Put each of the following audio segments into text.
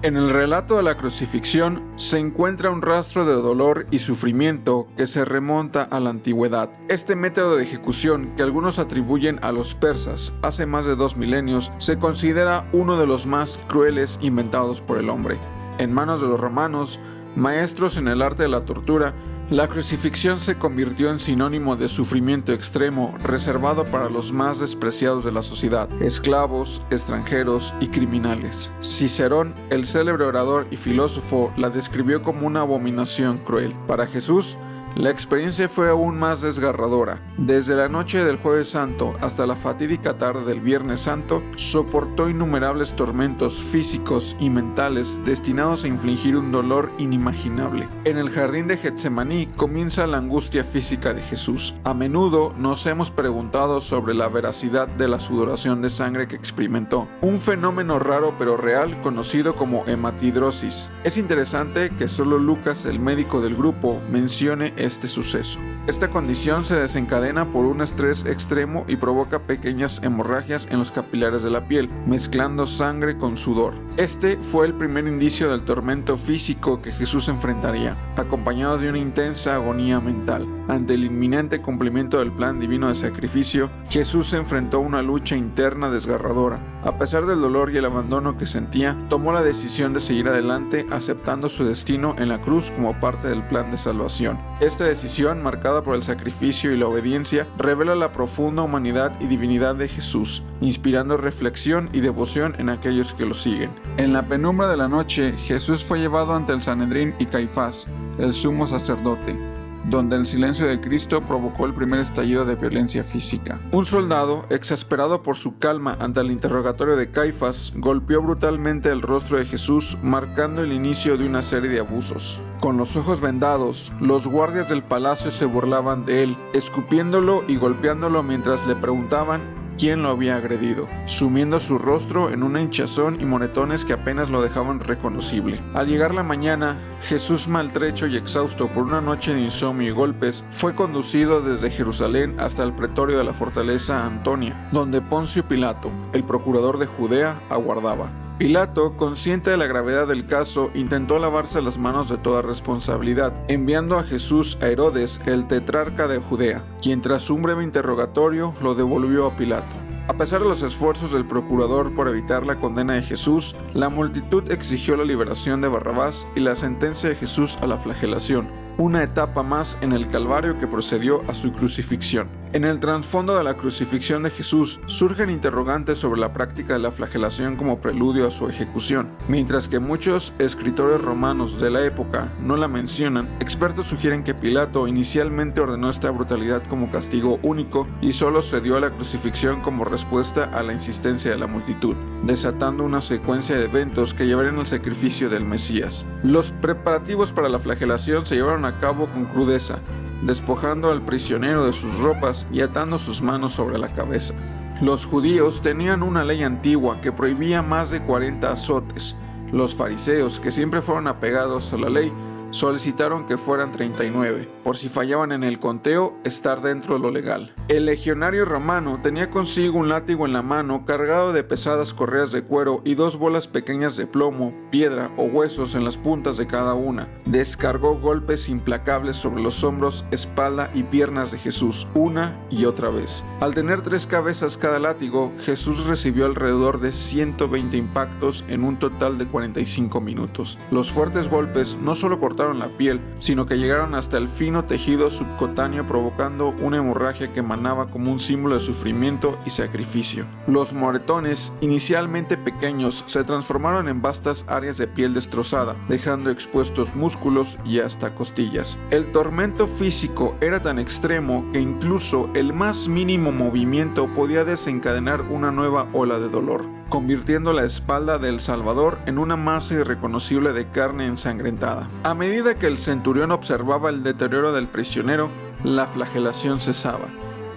En el relato de la crucifixión se encuentra un rastro de dolor y sufrimiento que se remonta a la antigüedad. Este método de ejecución, que algunos atribuyen a los persas hace más de 2 milenios, se considera uno de los más crueles inventados por el hombre. En manos de los romanos, maestros en el arte de la tortura, la crucifixión se convirtió en sinónimo de sufrimiento extremo reservado para los más despreciados de la sociedad, esclavos, extranjeros y criminales. Cicerón, el célebre orador y filósofo, la describió como una abominación cruel. Para Jesús, la experiencia fue aún más desgarradora. Desde la noche del Jueves Santo hasta la fatídica tarde del Viernes Santo, soportó innumerables tormentos físicos y mentales destinados a infligir un dolor inimaginable. En el jardín de Getsemaní comienza la angustia física de Jesús. A menudo nos hemos preguntado sobre la veracidad de la sudoración de sangre que experimentó, un fenómeno raro pero real conocido como hematidrosis. Es interesante que solo Lucas, el médico del grupo, mencione este suceso. Esta condición se desencadena por un estrés extremo y provoca pequeñas hemorragias en los capilares de la piel, mezclando sangre con sudor. Este fue el primer indicio del tormento físico que Jesús enfrentaría, acompañado de una intensa agonía mental. Ante el inminente cumplimiento del plan divino de sacrificio, Jesús se enfrentó a una lucha interna desgarradora. A pesar del dolor y el abandono que sentía, tomó la decisión de seguir adelante, aceptando su destino en la cruz como parte del plan de salvación. Esta decisión, marcada por el sacrificio y la obediencia, revela la profunda humanidad y divinidad de Jesús, inspirando reflexión y devoción en aquellos que lo siguen. En la penumbra de la noche, Jesús fue llevado ante el Sanedrín y Caifás, el sumo sacerdote, donde el silencio de Cristo provocó el primer estallido de violencia física. Un soldado, exasperado por su calma ante el interrogatorio de Caifás, golpeó brutalmente el rostro de Jesús, marcando el inicio de una serie de abusos. Con los ojos vendados, los guardias del palacio se burlaban de él, escupiéndolo y golpeándolo mientras le preguntaban quién lo había agredido, sumiendo su rostro en una hinchazón y moretones que apenas lo dejaban reconocible. Al llegar la mañana, Jesús, maltrecho y exhausto por una noche de insomnio y golpes, fue conducido desde Jerusalén hasta el pretorio de la fortaleza Antonia, donde Poncio Pilato, el procurador de Judea, aguardaba. Pilato, consciente de la gravedad del caso, intentó lavarse las manos de toda responsabilidad, enviando a Jesús a Herodes, el tetrarca de Judea, quien tras un breve interrogatorio lo devolvió a Pilato. A pesar de los esfuerzos del procurador por evitar la condena de Jesús, la multitud exigió la liberación de Barrabás y la sentencia de Jesús a la flagelación, una etapa más en el calvario que procedió a su crucifixión. En el trasfondo de la crucifixión de Jesús surgen interrogantes sobre la práctica de la flagelación como preludio a su ejecución. Mientras que muchos escritores romanos de la época no la mencionan, expertos sugieren que Pilato inicialmente ordenó esta brutalidad como castigo único y solo se dio a la crucifixión como respuesta a la insistencia de la multitud, desatando una secuencia de eventos que llevarían al sacrificio del Mesías. Los preparativos para la flagelación se llevaron a cabo con crudeza, despojando al prisionero de sus ropas y atando sus manos sobre la cabeza. Los judíos tenían una ley antigua que prohibía más de 40 azotes. Los fariseos, que siempre fueron apegados a la ley, solicitaron que fueran 39, por si fallaban en el conteo, estar dentro de lo legal. El legionario romano tenía consigo un látigo en la mano cargado de pesadas correas de cuero y 2 bolas pequeñas de plomo, piedra o huesos en las puntas de cada una. Descargó golpes implacables sobre los hombros, espalda y piernas de Jesús, una y otra vez. Al tener 3 cabezas cada látigo, Jesús recibió alrededor de 120 impactos en un total de 45 minutos. Los fuertes golpes no solo cortaron la piel, sino que llegaron hasta el fino tejido subcutáneo, provocando una hemorragia que emanaba como un símbolo de sufrimiento y sacrificio. Los moretones, inicialmente pequeños, se transformaron en vastas áreas de piel destrozada, dejando expuestos músculos y hasta costillas. El tormento físico era tan extremo que incluso el más mínimo movimiento podía desencadenar una nueva ola de dolor, convirtiendo la espalda del Salvador en una masa irreconocible de carne ensangrentada. A medida que el centurión observaba el deterioro del prisionero, la flagelación cesaba,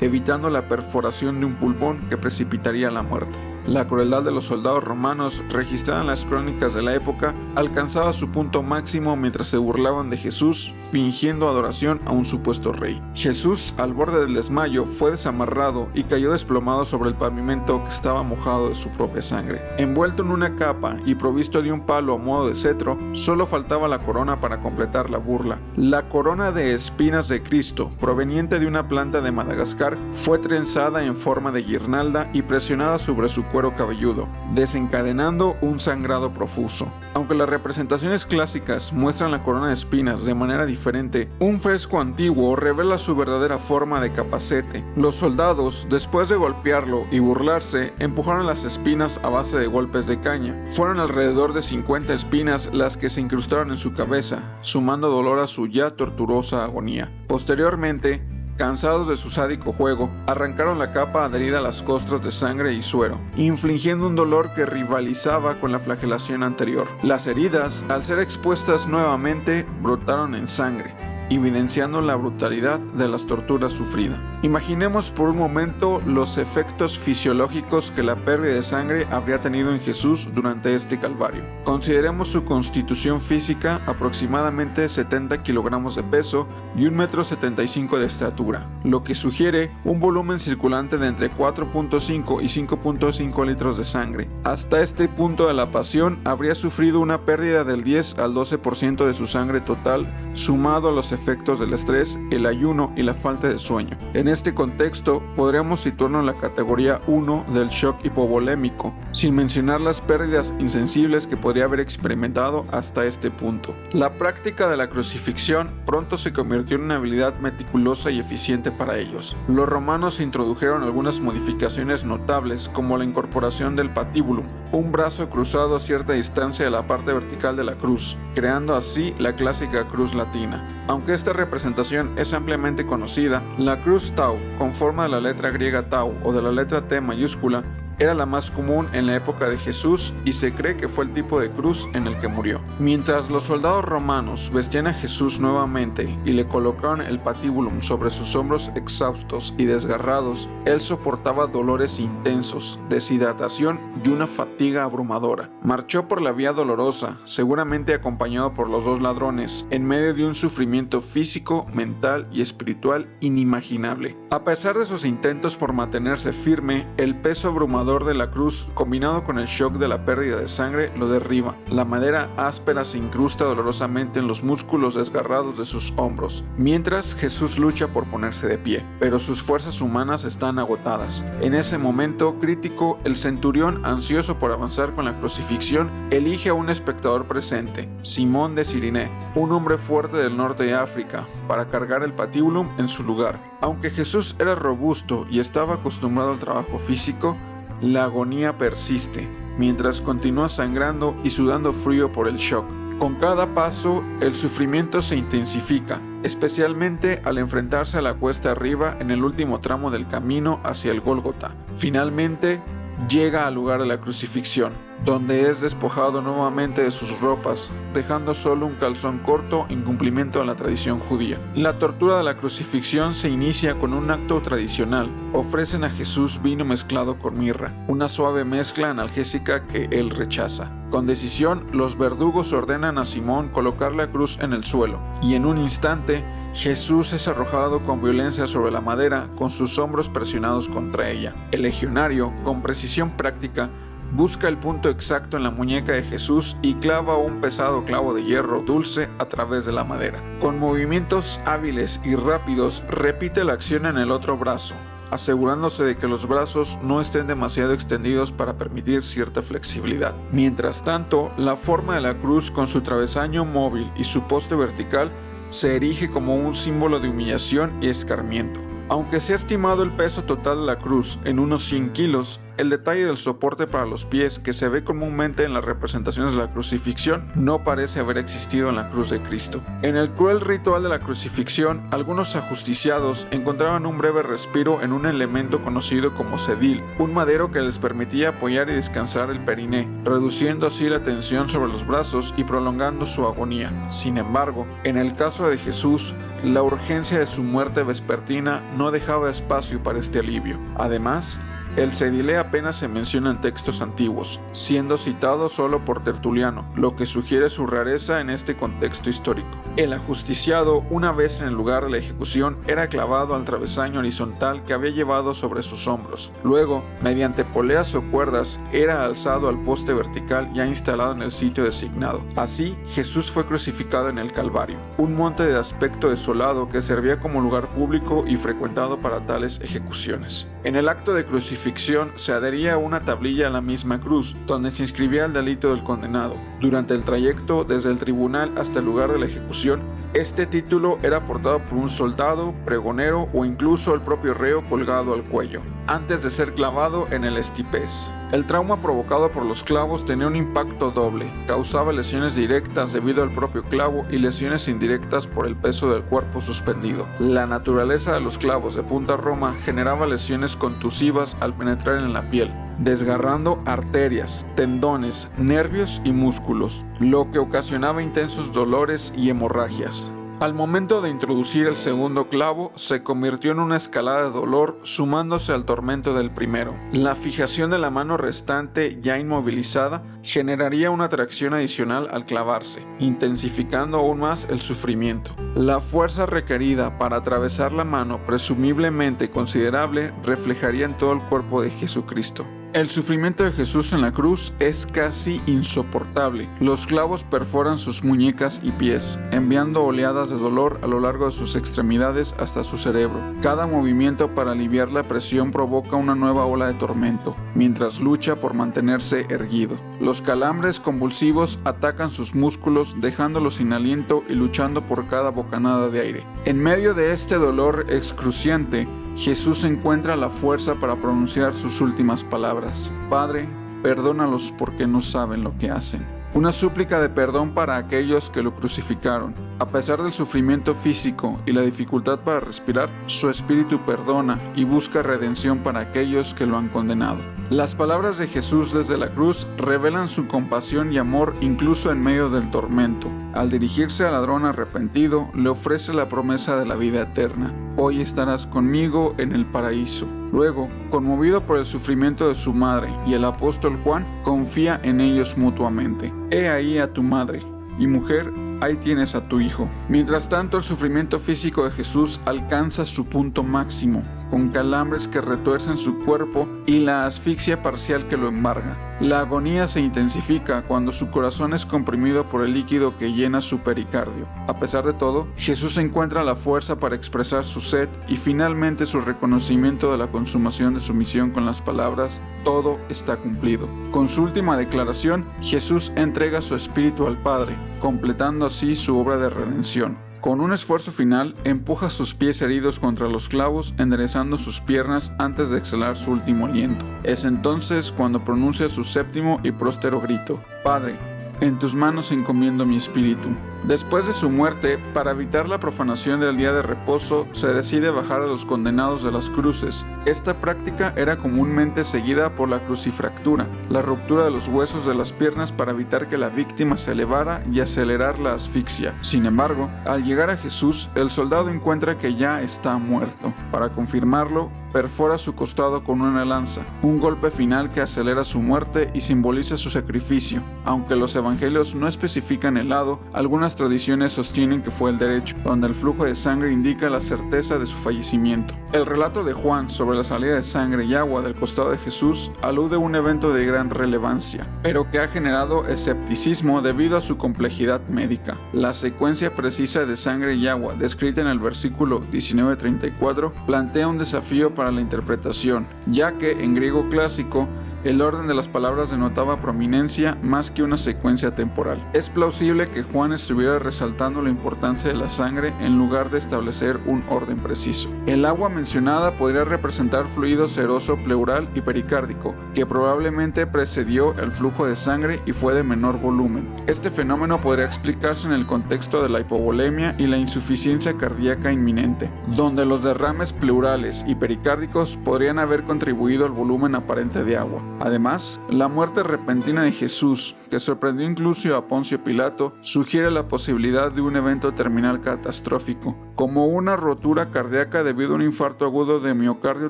evitando la perforación de un pulmón que precipitaría la muerte. La crueldad de los soldados romanos, registrada en las crónicas de la época, alcanzaba su punto máximo mientras se burlaban de Jesús, fingiendo adoración a un supuesto rey. Jesús, al borde del desmayo, fue desamarrado y cayó desplomado sobre el pavimento que estaba mojado de su propia sangre. Envuelto en una capa y provisto de un palo a modo de cetro, solo faltaba la corona para completar la burla. La corona de espinas de Cristo, proveniente de una planta de Madagascar, fue trenzada en forma de guirnalda y presionada sobre su cuero cabelludo, desencadenando un sangrado profuso. Aunque las representaciones clásicas muestran la corona de espinas de manera diferente, un fresco antiguo revela su verdadera forma de capacete. Los soldados, después de golpearlo y burlarse, empujaron las espinas a base de golpes de caña. Fueron alrededor de 50 espinas las que se incrustaron en su cabeza, sumando dolor a su ya torturosa agonía. Posteriormente, cansados de su sádico juego, arrancaron la capa adherida a las costras de sangre y suero, infligiendo un dolor que rivalizaba con la flagelación anterior. Las heridas, al ser expuestas nuevamente, brotaron en sangre, evidenciando la brutalidad de las torturas sufridas. Imaginemos por un momento los efectos fisiológicos que la pérdida de sangre habría tenido en Jesús durante este calvario. Consideremos su constitución física, aproximadamente 70 kilogramos de peso y 1,75 m de estatura, lo que sugiere un volumen circulante de entre 4.5 y 5.5 litros de sangre. Hasta este punto de la pasión habría sufrido una pérdida del 10 al 12% de su sangre total, sumado a los efectos del estrés, el ayuno y la falta de sueño. En este contexto, podríamos situarnos en la categoría 1 del shock hipovolémico, sin mencionar las pérdidas insensibles que podría haber experimentado hasta este punto. La práctica de la crucifixión pronto se convirtió en una habilidad meticulosa y eficiente para ellos. Los romanos introdujeron algunas modificaciones notables, como la incorporación del patíbulum, un brazo cruzado a cierta distancia de la parte vertical de la cruz, creando así la clásica cruz latina. Aunque esta representación es ampliamente conocida, la cruz Tau, con forma de la letra griega Tau o de la letra T mayúscula, era la más común en la época de Jesús y se cree que fue el tipo de cruz en el que murió. Mientras los soldados romanos vestían a Jesús nuevamente y le colocaron el patíbulum sobre sus hombros exhaustos y desgarrados, él soportaba dolores intensos, deshidratación y una fatiga abrumadora. Marchó por la vía dolorosa, seguramente acompañado por los dos ladrones, en medio de un sufrimiento físico, mental y espiritual inimaginable. A pesar de sus intentos por mantenerse firme, el peso abrumador de la cruz, combinado con el shock de la pérdida de sangre, lo derriba. La madera áspera se incrusta dolorosamente en los músculos desgarrados de sus hombros, mientras Jesús lucha por ponerse de pie, pero sus fuerzas humanas están agotadas. En ese momento crítico, el centurión, ansioso por avanzar con la crucifixión, elige a un espectador presente, Simón de Cirene, un hombre fuerte del norte de África, para cargar el patíbulum en su lugar. Aunque Jesús era robusto y estaba acostumbrado al trabajo físico, la agonía persiste, mientras continúa sangrando y sudando frío por el shock. Con cada paso, el sufrimiento se intensifica, especialmente al enfrentarse a la cuesta arriba en el último tramo del camino hacia el Gólgota. Finalmente, llega al lugar de la crucifixión, donde es despojado nuevamente de sus ropas, dejando solo un calzón corto en cumplimiento a la tradición judía. La tortura de la crucifixión se inicia con un acto tradicional. Ofrecen a Jesús vino mezclado con mirra, una suave mezcla analgésica que él rechaza. Con decisión, los verdugos ordenan a Simón colocar la cruz en el suelo, y en un instante, Jesús es arrojado con violencia sobre la madera, con sus hombros presionados contra ella. El legionario, con precisión práctica, busca el punto exacto en la muñeca de Jesús y clava un pesado clavo de hierro dulce a través de la madera. Con movimientos hábiles y rápidos, repite la acción en el otro brazo, asegurándose de que los brazos no estén demasiado extendidos para permitir cierta flexibilidad. Mientras tanto, la forma de la cruz, con su travesaño móvil y su poste vertical, se erige como un símbolo de humillación y escarmiento. Aunque se ha estimado el peso total de la cruz en unos 100 kilos, el detalle del soporte para los pies, que se ve comúnmente en las representaciones de la crucifixión, no parece haber existido en la cruz de Cristo. En el cruel ritual de la crucifixión, algunos ajusticiados encontraban un breve respiro en un elemento conocido como sedil, un madero que les permitía apoyar y descansar el periné, reduciendo así la tensión sobre los brazos y prolongando su agonía. Sin embargo, en el caso de Jesús, la urgencia de su muerte vespertina no dejaba espacio para este alivio. Además, El cedilé apenas se menciona en textos antiguos, siendo citado solo por Tertuliano, lo que sugiere su rareza en este contexto histórico. El ajusticiado, una vez en el lugar de la ejecución, era clavado al travesaño horizontal que había llevado sobre sus hombros. Luego, mediante poleas o cuerdas, era alzado al poste vertical ya instalado en el sitio designado. Así, Jesús fue crucificado en el Calvario, un monte de aspecto desolado que servía como lugar público y frecuentado para tales ejecuciones. En el acto de crucifixión se adhería una tablilla a la misma cruz, donde se inscribía el delito del condenado. Durante el trayecto desde el tribunal hasta el lugar de la ejecución, este título era portado por un soldado, pregonero o incluso el propio reo colgado al cuello, antes de ser clavado en el estipez. El trauma provocado por los clavos tenía un impacto doble, causaba lesiones directas debido al propio clavo y lesiones indirectas por el peso del cuerpo suspendido. La naturaleza de los clavos de punta roma generaba lesiones contusivas al penetrar en la piel, desgarrando arterias, tendones, nervios y músculos, lo que ocasionaba intensos dolores y hemorragias. Al momento de introducir el segundo clavo, se convirtió en una escalada de dolor sumándose al tormento del primero. La fijación de la mano restante, ya inmovilizada, generaría una tracción adicional al clavarse, intensificando aún más el sufrimiento. La fuerza requerida para atravesar la mano, presumiblemente considerable, reflejaría en todo el cuerpo de Jesucristo. El sufrimiento de Jesús en la cruz es casi insoportable. Los clavos perforan sus muñecas y pies, enviando oleadas de dolor a lo largo de sus extremidades hasta su cerebro. Cada movimiento para aliviar la presión provoca una nueva ola de tormento, mientras lucha por mantenerse erguido. Los calambres convulsivos atacan sus músculos, dejándolos sin aliento y luchando por cada bocanada de aire. En medio de este dolor excruciante, Jesús encuentra la fuerza para pronunciar sus últimas palabras. Padre, perdónalos porque no saben lo que hacen. Una súplica de perdón para aquellos que lo crucificaron. A pesar del sufrimiento físico y la dificultad para respirar, su espíritu perdona y busca redención para aquellos que lo han condenado. Las palabras de Jesús desde la cruz revelan su compasión y amor incluso en medio del tormento. Al dirigirse al ladrón arrepentido, le ofrece la promesa de la vida eterna. Hoy estarás conmigo en el paraíso. Luego, conmovido por el sufrimiento de su madre y el apóstol Juan, confía en ellos mutuamente. He ahí a tu madre, y mujer, ahí tienes a tu hijo. Mientras tanto, el sufrimiento físico de Jesús alcanza su punto máximo, con calambres que retuercen su cuerpo y la asfixia parcial que lo embarga. La agonía se intensifica cuando su corazón es comprimido por el líquido que llena su pericardio. A pesar de todo, Jesús encuentra la fuerza para expresar su sed y finalmente su reconocimiento de la consumación de su misión con las palabras: todo está cumplido. Con su última declaración, Jesús entrega su espíritu al Padre, completando así su obra de redención. Con un esfuerzo final, empuja sus pies heridos contra los clavos, enderezando sus piernas antes de exhalar su último aliento. Es entonces cuando pronuncia su séptimo y próspero grito: Padre, en tus manos encomiendo mi espíritu. Después de su muerte, para evitar la profanación del día de reposo, se decide bajar a los condenados de las cruces. Esta práctica era comúnmente seguida por la crucifractura, la ruptura de los huesos de las piernas para evitar que la víctima se elevara y acelerar la asfixia. Sin embargo, al llegar a Jesús, el soldado encuentra que ya está muerto. Para confirmarlo, perfora su costado con una lanza, un golpe final que acelera su muerte y simboliza su sacrificio. Aunque los evangelios no especifican el lado, algunas tradiciones sostienen que fue el derecho, donde el flujo de sangre indica la certeza de su fallecimiento. El relato de Juan sobre la salida de sangre y agua del costado de Jesús alude a un evento de gran relevancia, pero que ha generado escepticismo debido a su complejidad médica. La secuencia precisa de sangre y agua, descrita en el versículo 19:34, plantea un desafío para la interpretación, ya que en griego clásico el orden de las palabras denotaba prominencia más que una secuencia temporal. Es plausible que Juan estuviera resaltando la importancia de la sangre en lugar de establecer un orden preciso. El agua mencionada podría representar fluido seroso pleural y pericárdico, que probablemente precedió el flujo de sangre y fue de menor volumen. Este fenómeno podría explicarse en el contexto de la hipovolemia y la insuficiencia cardíaca inminente, donde los derrames pleurales y pericárdicos podrían haber contribuido al volumen aparente de agua. Además, la muerte repentina de Jesús, que sorprendió incluso a Poncio Pilato, sugiere la posibilidad de un evento terminal catastrófico, como una rotura cardíaca debido a un infarto agudo de miocardio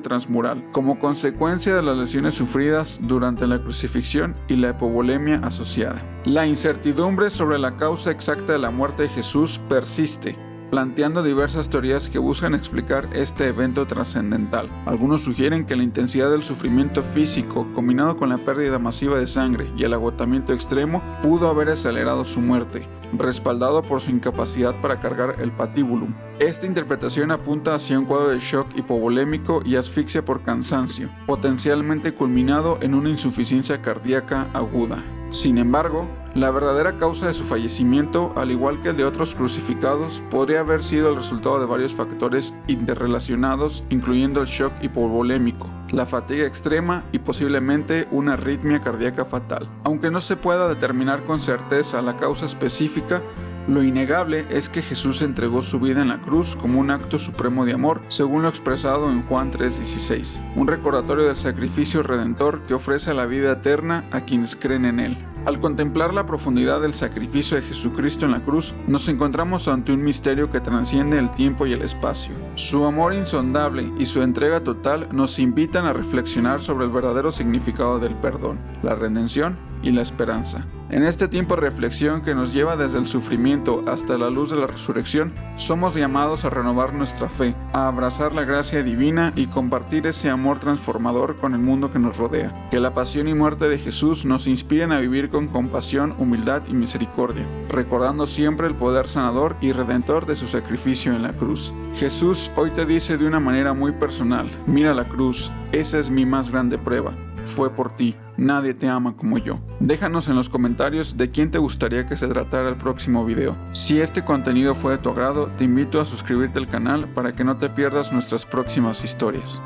transmural, como consecuencia de las lesiones sufridas durante la crucifixión y la hipovolemia asociada. La incertidumbre sobre la causa exacta de la muerte de Jesús persiste, planteando diversas teorías que buscan explicar este evento trascendental. Algunos sugieren que la intensidad del sufrimiento físico, combinado con la pérdida masiva de sangre y el agotamiento extremo, pudo haber acelerado su muerte, respaldado por su incapacidad para cargar el patíbulum. Esta interpretación apunta hacia un cuadro de shock hipovolémico y asfixia por cansancio, potencialmente culminado en una insuficiencia cardíaca aguda. Sin embargo, la verdadera causa de su fallecimiento, al igual que el de otros crucificados, podría haber sido el resultado de varios factores interrelacionados, incluyendo el shock hipovolémico, la fatiga extrema y posiblemente una arritmia cardíaca fatal. Aunque no se pueda determinar con certeza la causa específica, lo innegable es que Jesús entregó su vida en la cruz como un acto supremo de amor, según lo expresado en Juan 3:16, un recordatorio del sacrificio redentor que ofrece la vida eterna a quienes creen en él. Al contemplar la profundidad del sacrificio de Jesucristo en la cruz, nos encontramos ante un misterio que trasciende el tiempo y el espacio. Su amor insondable y su entrega total nos invitan a reflexionar sobre el verdadero significado del perdón, la redención y la esperanza. En este tiempo de reflexión que nos lleva desde el sufrimiento hasta la luz de la resurrección, somos llamados a renovar nuestra fe, a abrazar la gracia divina y compartir ese amor transformador con el mundo que nos rodea. Que la pasión y muerte de Jesús nos inspiren a vivir con compasión, humildad y misericordia, recordando siempre el poder sanador y redentor de su sacrificio en la cruz. Jesús hoy te dice de una manera muy personal: mira la cruz, esa es mi más grande prueba. Fue por ti, nadie te ama como yo. Déjanos en los comentarios de quién te gustaría que se tratara el próximo video. Si este contenido fue de tu agrado, te invito a suscribirte al canal para que no te pierdas nuestras próximas historias.